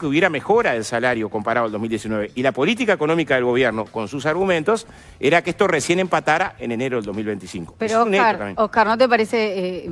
que hubiera mejora del salario comparado al 2019. Y la política económica del gobierno, con sus argumentos, era que esto recién empatara en enero del 2025. Pero Oscar, ¿no te parece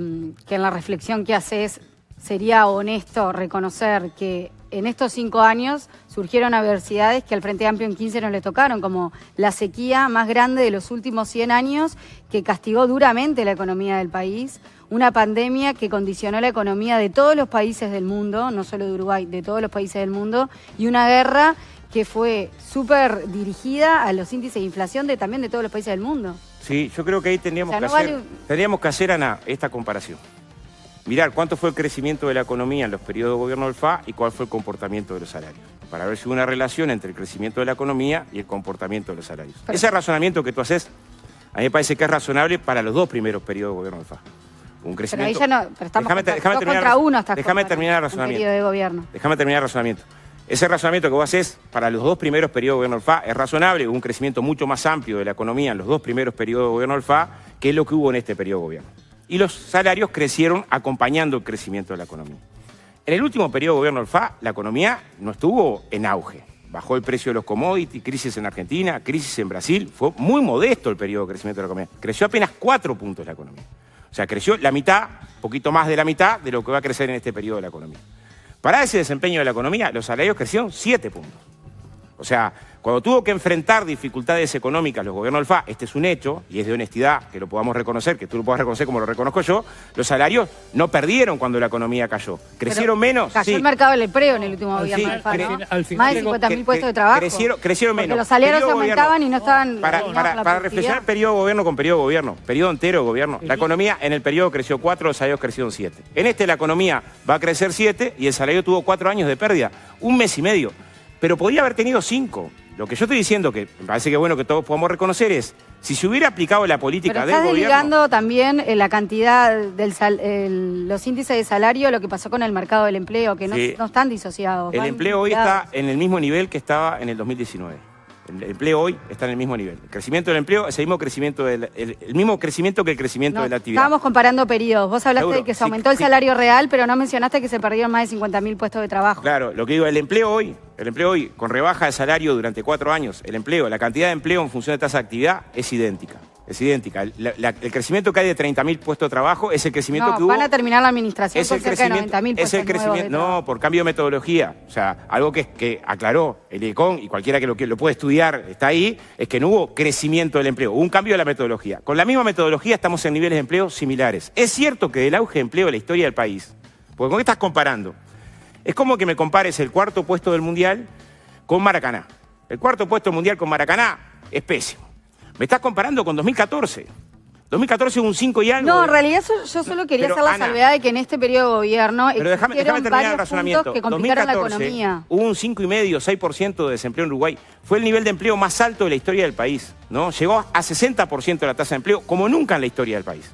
que en la reflexión que haces sería honesto reconocer que en estos 5 años surgieron adversidades que al Frente Amplio en 15 no le tocaron, como la sequía más grande de los últimos 100 años que castigó duramente la economía del país, una pandemia que condicionó la economía de todos los países del mundo, no solo de Uruguay, de todos los países del mundo, y una guerra que fue súper dirigida a los índices de inflación también de todos los países del mundo? Sí, yo creo que ahí tendríamos que hacer, Ana, esta comparación. Mirar cuánto fue el crecimiento de la economía en los periodos de gobierno del FA y cuál fue el comportamiento de los salarios, para ver si hubo una relación entre el crecimiento de la economía y el comportamiento de los salarios. Ese razonamiento que tú haces, a mí me parece que es razonable para los 2 primeros periodos de gobierno del FA. Un crecimiento... Pero ahí ya no, pero estamos contra uno hasta déjame terminar el razonamiento. Periodo de gobierno. Déjame terminar el razonamiento. Ese razonamiento que vos haces para los 2 primeros periodos de gobierno del FA es razonable, hubo un crecimiento mucho más amplio de la economía en los 2 primeros periodos de gobierno del FA que es lo que hubo en este periodo de gobierno. Y los salarios crecieron acompañando el crecimiento de la economía. En el último periodo de gobierno del FA, la economía no estuvo en auge. Bajó el precio de los commodities, crisis en Argentina, crisis en Brasil. Fue muy modesto el periodo de crecimiento de la economía. Creció apenas 4 puntos la economía. O sea, creció la mitad, poquito más de la mitad de lo que va a crecer en este periodo de la economía. Para ese desempeño de la economía, los salarios crecieron 7 puntos. O sea, cuando tuvo que enfrentar dificultades económicas los gobiernos del FA, este es un hecho, y es de honestidad que lo podamos reconocer, que tú lo puedas reconocer como lo reconozco yo, los salarios no perdieron cuando la economía cayó. ¿Crecieron menos? Cayó el mercado del empleo en el último gobierno del FA, ¿no? Más de 50.000 puestos de trabajo. Crecieron menos. Porque los salarios aumentaban y no estaban... Para reflexionar periodo de gobierno con periodo de gobierno, periodo entero de gobierno, la economía en el periodo creció 4, los salarios crecieron 7. En este la economía va a crecer 7 y el salario tuvo 4 años de pérdida, 1 mes y medio. Pero podría haber tenido 5. Lo que yo estoy diciendo, que me parece que es bueno que todos podamos reconocer, es si se hubiera aplicado la política del gobierno... Pero estás desligando también la cantidad los índices de salario a lo que pasó con el mercado del empleo, que no están disociados. El empleo hoy está en el mismo nivel que estaba en el 2019. El empleo hoy está en el mismo nivel. El crecimiento del empleo es el mismo crecimiento, el mismo crecimiento que el crecimiento de la actividad. Estábamos comparando periodos. Vos hablaste de que se aumentó el salario real, pero no mencionaste que se perdieron más de 50.000 puestos de trabajo. Claro, lo que digo, el empleo hoy, con rebaja de salario durante 4 años, la cantidad de empleo en función de tasa de actividad es idéntica. Es idéntica. El crecimiento que hay de 30.000 puestos de trabajo es el crecimiento que hubo... van a terminar la administración con cerca de 90.000 puestos nuevos de No, por cambio de metodología. O sea, algo que aclaró el IECON y cualquiera que lo puede estudiar está ahí, es que no hubo crecimiento del empleo, hubo un cambio de la metodología. Con la misma metodología estamos en niveles de empleo similares. Es cierto que del auge de empleo de la historia del país, porque ¿con qué estás comparando? Es como que me compares el 4.º puesto del Mundial con Maracaná. El 4.º puesto del Mundial con Maracaná es pésimo. Me estás comparando con 2014. 2014 hubo un 5 y algo. No, en realidad yo solo quería hacer la salvedad de que en este periodo de gobierno existieron varios puntos que complicaron la economía. Hubo un 5,5, 6% de desempleo en Uruguay. Fue el nivel de empleo más alto de la historia del país, ¿no? Llegó a 60% de la tasa de empleo, como nunca en la historia del país.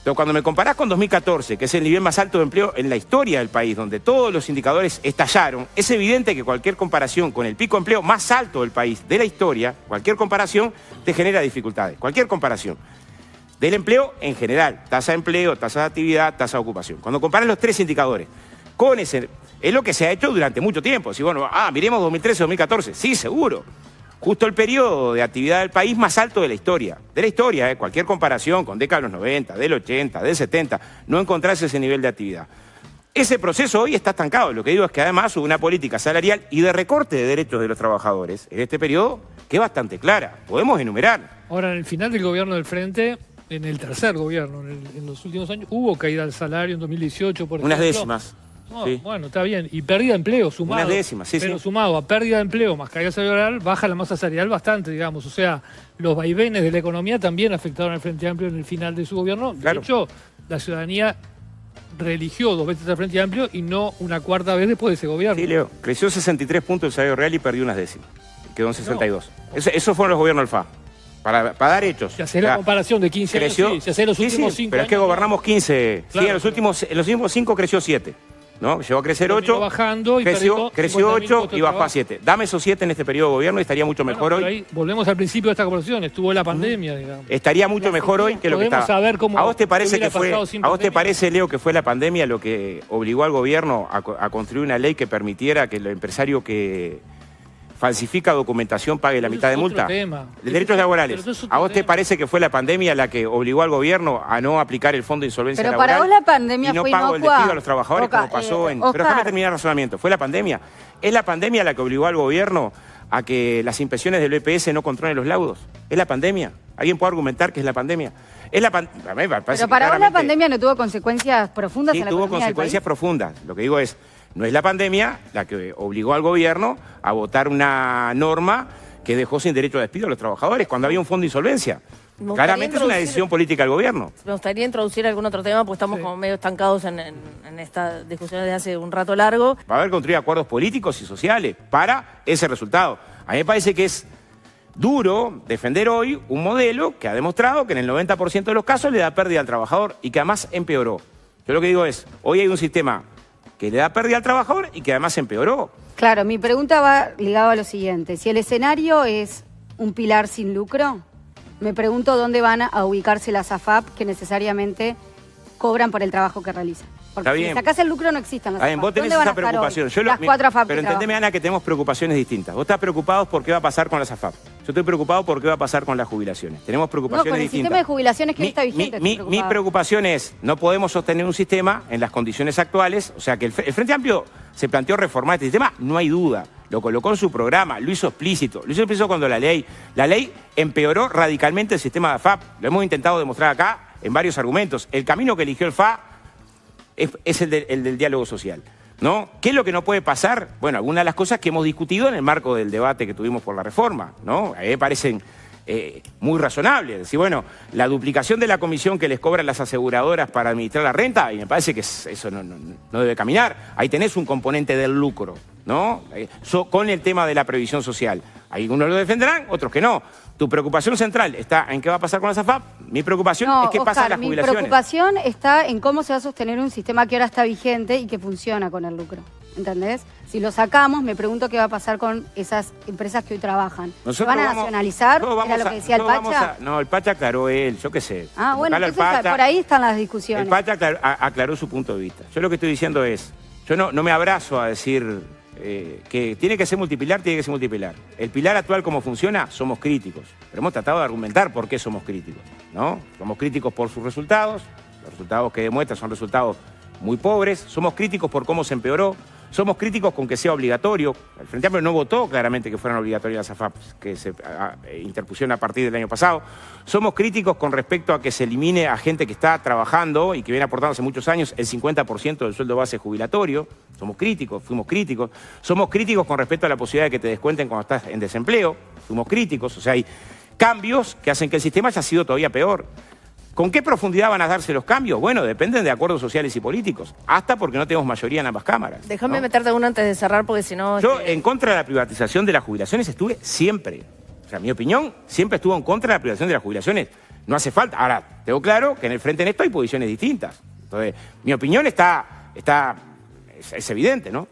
Pero cuando me comparás con 2014, que es el nivel más alto de empleo en la historia del país, donde todos los indicadores estallaron, es evidente que cualquier comparación con el pico de empleo más alto del país, de la historia, cualquier comparación te genera dificultades. Cualquier comparación. Del empleo en general, tasa de empleo, tasa de actividad, tasa de ocupación. Cuando comparas los 3 indicadores, con ese, es lo que se ha hecho durante mucho tiempo. Si bueno, miremos 2013-2014, sí, seguro. Justo el periodo de actividad del país más alto de la historia. Cualquier comparación con década de los 90, del 80, del 70, no encontrás ese nivel de actividad. Ese proceso hoy está estancado. Lo que digo es que además hubo una política salarial y de recorte de derechos de los trabajadores en este periodo que es bastante clara. Podemos enumerar. Ahora, en el final del gobierno del Frente, en el tercer gobierno, en los últimos años, hubo caída del salario en 2018, por ejemplo. Unas décimas. No, sí. Bueno, está bien. Y pérdida de empleo sumado. Unas décimas, sí, pero sumado a pérdida de empleo más caída salarial, baja la masa salarial bastante, digamos. O sea, los vaivenes de la economía también afectaron al Frente Amplio en el final de su gobierno. Claro. De hecho, la ciudadanía reeligió 2 veces al Frente Amplio y no una 4ª vez después de ese gobierno. Sí, Leo. Creció 63 puntos el salario real y perdió unas décimas. Quedó en 62. No. Esos fueron los gobiernos del FA. Para dar hechos. Si hacer la comparación de 15 años, sí. Si hacer los últimos 5 pero años... es que gobernamos 15. Claro, sí, en los últimos 5 creció 7. ¿no? Llegó a crecer Terminó 8, bajando y creció 50.000 8 puestos y de bajó a trabajo. 7. Dame esos 7 en este periodo de gobierno y estaría mucho mejor Bueno, pero hoy. ahí volvemos al principio de esta conversación, estuvo la pandemia, digamos. Estaría mucho mejor hoy que lo que Podemos estaba. saber cómo ¿A vos te parece hubiera que fue, pasado sin a vos te pandemia? parece, Leo, que fue la pandemia lo que obligó al gobierno a construir una ley que permitiera que el empresario que falsifica documentación pague la Ese mitad de es otro multa? tema. De derechos laborales. Pero eso es otro ¿A vos te tema. parece que fue la pandemia la que obligó al gobierno a no aplicar el fondo de insolvencia Pero laboral? para vos la pandemia y no fue pago el inocua. despido a los trabajadores Oca, como pasó en... Pero Oscar. déjame terminar el razonamiento. ¿Fue la pandemia? ¿Es la pandemia la que obligó al gobierno a que las inspecciones del EPS no controlen los laudos? ¿Es la pandemia? ¿Alguien puede argumentar que es la pandemia? Es la Pero para vos la pandemia no tuvo consecuencias profundas Sí, en la tuvo economía del consecuencias país. profundas. Lo que digo es, no es la pandemia la que obligó al gobierno a votar una norma que dejó sin derecho a despido a los trabajadores cuando había un fondo de insolvencia. Me gustaría Claramente es una introducir- decisión política del gobierno. Me gustaría introducir algún otro tema, porque estamos Sí. como medio estancados en esta discusión desde hace un rato largo. Va a haber construido acuerdos políticos y sociales para ese resultado. A mí me parece que es duro defender hoy un modelo que ha demostrado que en el 90% de los casos le da pérdida al trabajador y que además empeoró. Yo lo que digo es, hoy hay un sistema que le da pérdida al trabajador y que además empeoró. Claro, mi pregunta va ligada a lo siguiente. Si el escenario es un pilar sin lucro, me pregunto dónde van a ubicarse las AFAP que necesariamente cobran por el trabajo que realizan. Porque Está si bien. sacás el lucro no existen las Está bien, AFAP. vos tenés ¿Dónde van a esa estar preocupación. hoy las 4 AFAP pero que entendeme, trabajan? Ana, que tenemos preocupaciones distintas. Vos estás preocupado por qué va a pasar con las AFAP. Yo estoy preocupado por qué va a pasar con las jubilaciones. Tenemos No, preocupaciones con el distintas. sistema de jubilaciones que hoy está vigente. Mi estoy preocupada. preocupación es, no podemos sostener un sistema en las condiciones actuales, o sea que el Frente Amplio se planteó reformar este sistema, no hay duda, lo colocó en su programa, lo hizo explícito cuando la ley empeoró radicalmente el sistema de AFAP, lo hemos intentado demostrar acá en varios argumentos. El camino que eligió el FA es el del diálogo social, ¿no? ¿Qué es lo que no puede pasar? Bueno, algunas de las cosas que hemos discutido en el marco del debate que tuvimos por la reforma, ¿no? A mí me parecen muy razonables. Es decir, bueno, la duplicación de la comisión que les cobran las aseguradoras para administrar la renta, y me parece que eso no debe caminar. Ahí tenés un componente del lucro, ¿no? Con el tema de la previsión social. Algunos lo defenderán, otros que no. Tu preocupación central está en qué va a pasar con las AFAP. Mi preocupación es qué pasa en las mi jubilaciones. preocupación está en cómo se va a sostener un sistema que ahora está vigente y que funciona con el lucro. ¿Entendés? Si lo sacamos, me pregunto qué va a pasar con esas empresas que hoy trabajan. ¿Se Nosotros van a vamos- nacionalizar? todos Era vamos lo a- que decía el todos vamos Pacha. a- no, el Pacha aclaró él, yo qué sé. Ah, bueno, Buscalo al entonces Pacha. por ahí están las discusiones. El Pacha aclaró su punto de vista. Yo lo que estoy diciendo es, yo no me abrazo a decir que tiene que ser multipilar, tiene que ser multipilar. El pilar actual como funciona, somos críticos. Pero hemos tratado de argumentar por qué somos críticos, ¿no? Somos críticos por sus resultados, los resultados que demuestra son resultados muy pobres, somos críticos por cómo se empeoró, somos críticos con que sea obligatorio. El Frente Amplio no votó claramente que fueran obligatorias las AFAP que se interpusieron a partir del año pasado. Somos críticos con respecto a que se elimine a gente que está trabajando y que viene aportando hace muchos años el 50% del sueldo base jubilatorio. Somos críticos, fuimos críticos. Somos críticos con respecto a la posibilidad de que te descuenten cuando estás en desempleo. Fuimos críticos. O sea, hay cambios que hacen que el sistema haya sido todavía peor. ¿Con qué profundidad van a darse los cambios? Bueno, dependen de acuerdos sociales y políticos, hasta porque no tenemos mayoría en ambas cámaras. Déjame ¿no? meterte uno antes de cerrar, porque si no... Yo en contra de la privatización de las jubilaciones estuve siempre. O sea, mi opinión siempre estuvo en contra de la privatización de las jubilaciones. No hace falta. Ahora, tengo claro que en el Frente en esto hay posiciones distintas. Entonces, mi opinión es evidente, ¿no?